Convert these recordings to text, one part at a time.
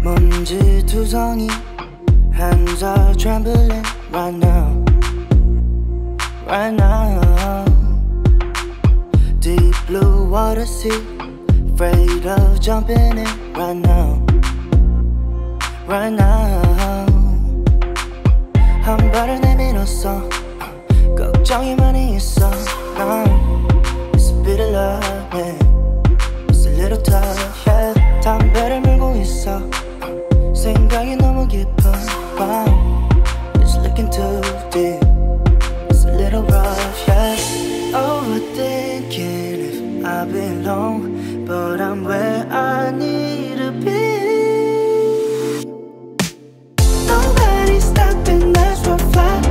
먼지투성이 hands are trembling right now, right now. Deep blue water sea, afraid of jumping in right now, right now. 한 발을 내밀었어, 걱정이 많이 있어. It's a bit of love, yeah. It's a little tough, yeah. 담배를 물고 있어, 생각이 너무 깊어. Wow, it's looking too deep. It's a little rough, yeah. Overthinking if I belong, but I'm where I need to be. Nobody's stopping us from flying.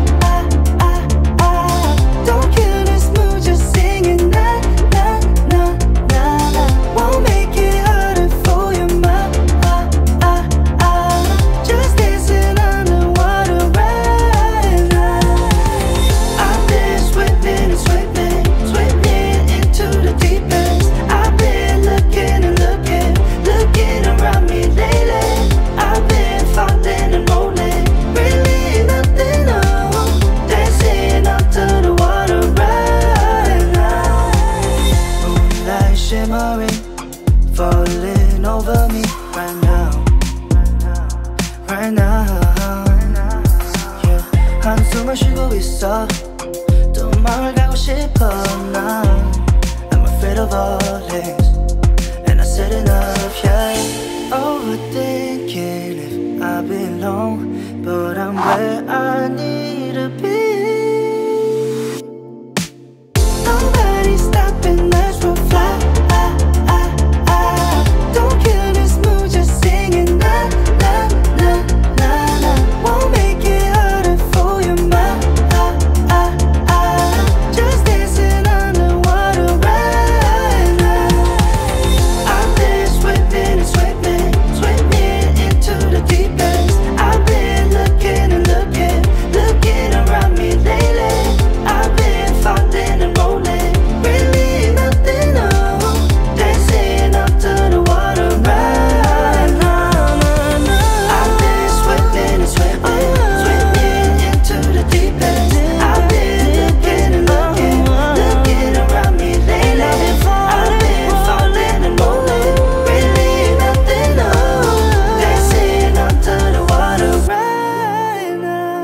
Don't kill this mood, just singing na na na na na. Won't make it harder for your mind. Just dancing underwater right now. I've been swimming and swimming, swimming into the deep end. I've been looking and looking, looking around me lately. I've been falling and rolling, really nothing new. Dancing up to the water right now. Moonlight shimmering, falling over me right now, right now. Yeah, 한숨을 쉬고 있어, 또 마음을 가고 싶어. 난 I'm afraid of all things, and I said enough, yeah. Overthinking if I belong, but I'm where I need to be. Nobody's stopping us from flying. Don't kill this mood, just singing na na na na na. Won't make it harder for your mind. Just dancing underwater right now. I've been swimming and swimming, swimming into the deep end. I've been looking and looking, looking around me lately. I've been falling and rolling, really nothing new. Dancing up to the water right now. I've been swimming and swimming, swimming into the deep end. I've been looking and looking, looking around me lately. I've been falling and rolling, really nothing new. Dancing up to the water right now.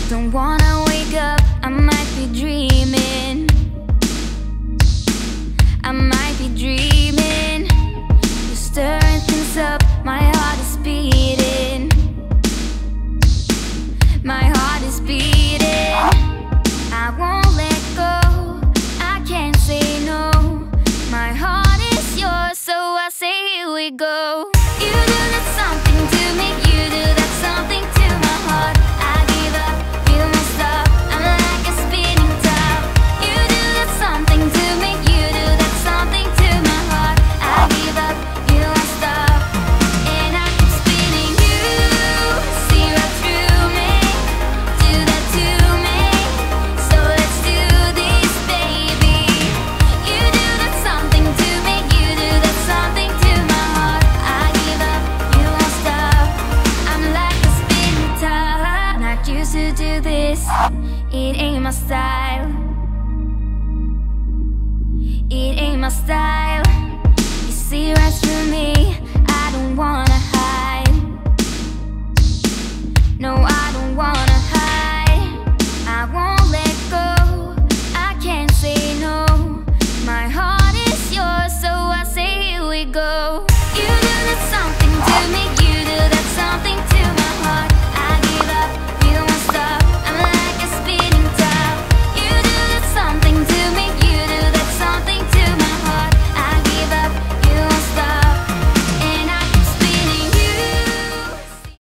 Don't wanna wake up, I might be dreaming. I might be dreaming. You're stirring things up, my heart is beating. My heart is beating. I won't let go, I can't say no. My heart is yours, so I say here we go. You do that something to me, you do that something to my heart. I give up, you won't stop, I'm like a spinning top. You do that something to me, you do that something to my heart. I give up, you won't stop, and I keep spinning. You see right through me, do that to me, so let's do this, baby. You do that something to me, you do that something to my heart. I give up, you won't stop, I'm like a spinning top. Not used to do this, it ain't my style. It ain't my style. You see right through me, I don't wanna